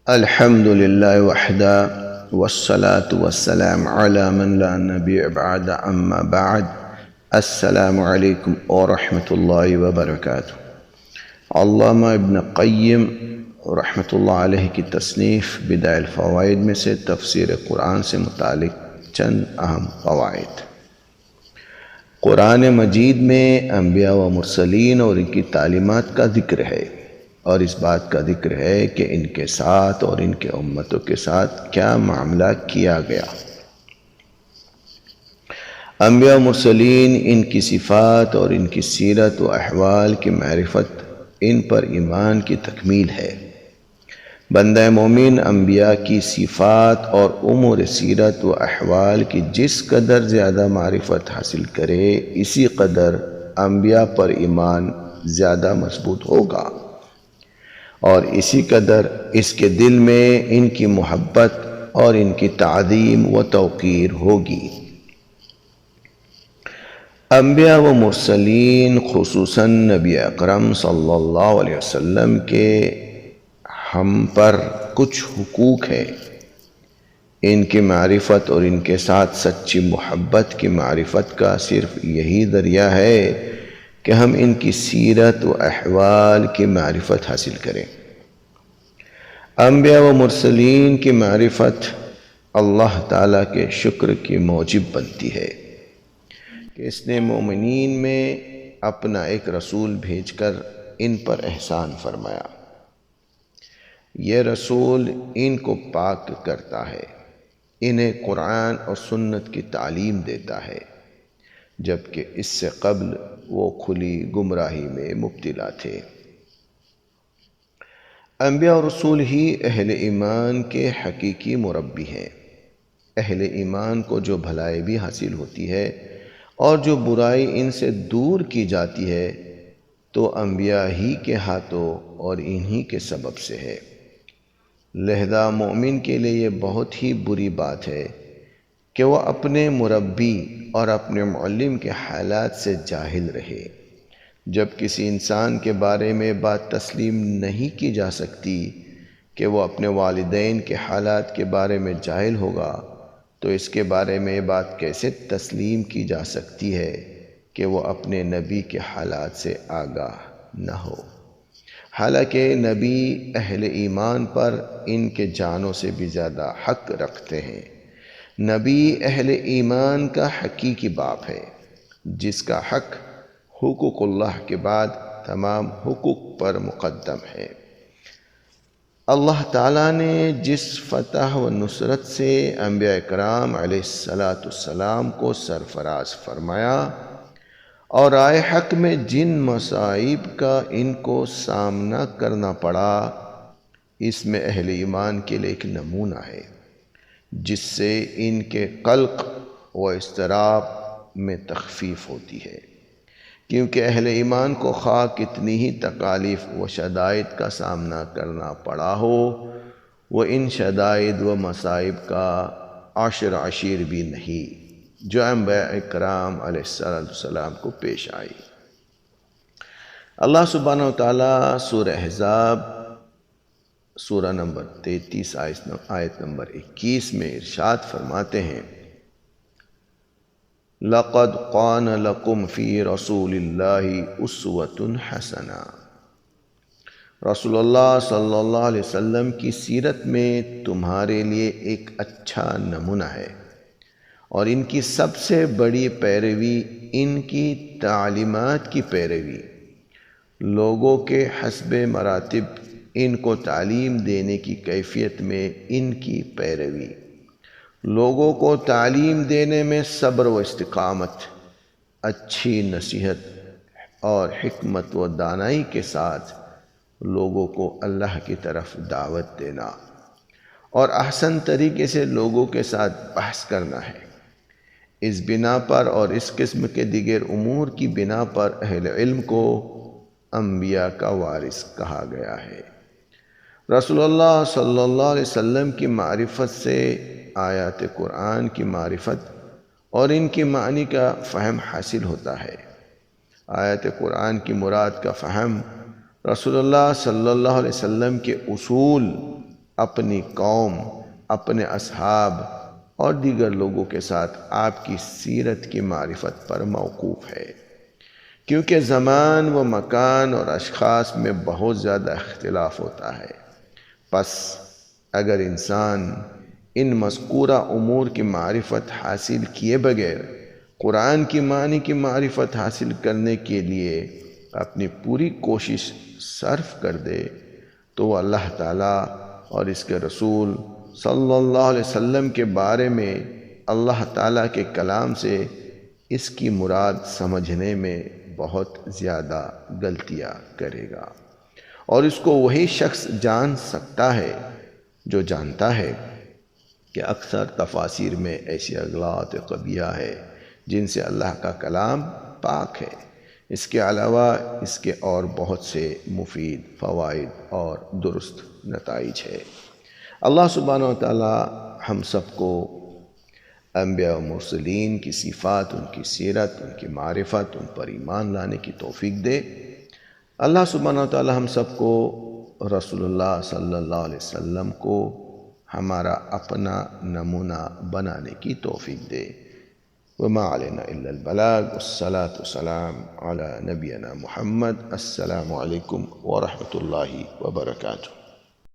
الحمد لله وحده والصلاة والسلام على من لا نبي بعد أما بعد السلام عليكم ورحمة الله وبركاته۔ علامہ ابن قیم رحمۃ اللہ علیہ کی تصنیف بدائع الفوائد میں سے تفسیر قرآن سے متعلق چند اہم فوائد۔ قرآن مجید میں انبیاء و مرسلین اور ان کی تعلیمات کا ذکر ہے، اور اس بات کا ذکر ہے کہ ان کے ساتھ اور ان کے امتوں کے ساتھ کیا معاملہ کیا گیا۔ انبیاء و مرسلین، ان کی صفات اور ان کی سیرت و احوال کی معرفت ان پر ایمان کی تکمیل ہے۔ بندہ مومن انبیاء کی صفات اور امور سیرت و احوال کی جس قدر زیادہ معرفت حاصل کرے، اسی قدر انبیاء پر ایمان زیادہ مضبوط ہوگا، اور اسی قدر اس کے دل میں ان کی محبت اور ان کی تعظیم و توقیر ہوگی۔ انبیاء و مرسلین، خصوصاً نبی اکرم صلی اللہ علیہ وسلم کے ہم پر کچھ حقوق ہیں۔ ان کی معرفت اور ان کے ساتھ سچی محبت کی معرفت کا صرف یہی ذریعہ ہے کہ ہم ان کی سیرت و احوال کی معرفت حاصل کریں۔ انبیاء و مرسلین کی معرفت اللہ تعالیٰ کے شکر کی موجب بنتی ہے کہ اس نے مومنین میں اپنا ایک رسول بھیج کر ان پر احسان فرمایا۔ یہ رسول ان کو پاک کرتا ہے، انہیں قرآن اور سنت کی تعلیم دیتا ہے، جبکہ اس سے قبل وہ کھلی گمراہی میں مبتلا تھے۔ انبیاء اور رسول ہی اہل ایمان کے حقیقی مربی ہیں۔ اہل ایمان کو جو بھلائی بھی حاصل ہوتی ہے اور جو برائی ان سے دور کی جاتی ہے، تو انبیاء ہی کے ہاتھوں اور انہی کے سبب سے ہے۔ لہذا مومن کے لیے یہ بہت ہی بری بات ہے کہ وہ اپنے مربی اور اپنے معلم کے حالات سے جاہل رہے۔ جب کسی انسان کے بارے میں بات تسلیم نہیں کی جا سکتی کہ وہ اپنے والدین کے حالات کے بارے میں جاہل ہوگا، تو اس کے بارے میں یہ بات کیسے تسلیم کی جا سکتی ہے کہ وہ اپنے نبی کے حالات سے آگاہ نہ ہو۔ حالانکہ نبی اہل ایمان پر ان کے جانوں سے بھی زیادہ حق رکھتے ہیں۔ نبی اہل ایمان کا حقیقی باپ ہے، جس کا حق حقوق اللہ کے بعد تمام حقوق پر مقدم ہے۔ اللہ تعالیٰ نے جس فتح و نصرت سے انبیاء کرام علیہ السلام کو سرفراز فرمایا اور رائے حق میں جن مصائب کا ان کو سامنا کرنا پڑا، اس میں اہل ایمان کے لیے ایک نمونہ ہے، جس سے ان کے قلق و اضطراب میں تخفیف ہوتی ہے، کیونکہ اہل ایمان کو خواہ کتنی ہی تکالیف و شدائد کا سامنا کرنا پڑا ہو، وہ ان شدائد و مصائب کا عشیر بھی نہیں جو انبیاء کرام علیہ السلام کو پیش آئی۔ اللہ سبحانہ وتعالیٰ سورہ احزاب سورہ نمبر 33 آیت نمبر 21 میں ارشاد فرماتے ہیں، لَقَدْ كَانَ لَكُمْ فِي رَسُولِ اللَّهِ أُسْوَةٌ حَسَنَةٌ۔ رسول اللہ صلی اللہ علیہ وسلم کی سیرت میں تمہارے لیے ایک اچھا نمونہ ہے، اور ان کی سب سے بڑی پیروی ان کی تعلیمات کی پیروی، لوگوں کے حسب مراتب ان کو تعلیم دینے کی کیفیت میں ان کی پیروی، لوگوں کو تعلیم دینے میں صبر و استقامت، اچھی نصیحت اور حکمت و دانائی کے ساتھ لوگوں کو اللہ کی طرف دعوت دینا، اور احسن طریقے سے لوگوں کے ساتھ بحث کرنا ہے۔ اس بنا پر اور اس قسم کے دیگر امور کی بنا پر اہل علم کو انبیاء کا وارث کہا گیا ہے۔ رسول اللہ صلی اللہ علیہ وسلم کی معرفت سے آیات قرآن کی معرفت اور ان کی معنی کا فہم حاصل ہوتا ہے۔ آیات قرآن کی مراد کا فہم رسول اللہ صلی اللہ علیہ وسلم کے اصول اپنی قوم، اپنے اصحاب اور دیگر لوگوں کے ساتھ آپ کی سیرت کی معرفت پر موقوف ہے، کیونکہ زمان و مکان اور اشخاص میں بہت زیادہ اختلاف ہوتا ہے۔ پس اگر انسان ان مذکورہ امور کی معرفت حاصل کیے بغیر قرآن کی معنی کی معرفت حاصل کرنے کے لیے اپنی پوری کوشش صرف کر دے تو وہ اللہ تعالیٰ اور اس کے رسول صلی اللہ علیہ وسلم کے بارے میں اللہ تعالیٰ کے کلام سے اس کی مراد سمجھنے میں بہت زیادہ غلطیاں کرے گا، اور اس کو وہی شخص جان سکتا ہے جو جانتا ہے کہ اکثر تفاسیر میں ایسی اغلاط قبیحہ ہے جن سے اللہ کا کلام پاک ہے۔ اس کے علاوہ اس کے اور بہت سے مفید فوائد اور درست نتائج ہے۔ اللہ سبحانہ و تعالی ہم سب کو انبیاء و مرسلین کی صفات، ان کی سیرت، ان کی معرفت، ان پر ایمان لانے کی توفیق دے۔ اللہ سبحانہ و تعالی ہم سب کو رسول اللہ صلی اللہ علیہ وسلم کو ہمارا اپنا نمونہ بنانے کی توفیق دے۔ وما علینا الا البلاغ، والصلاة والسلام علی نبینا محمد۔ السلام علیکم ورحمۃ اللہ وبرکاتہ۔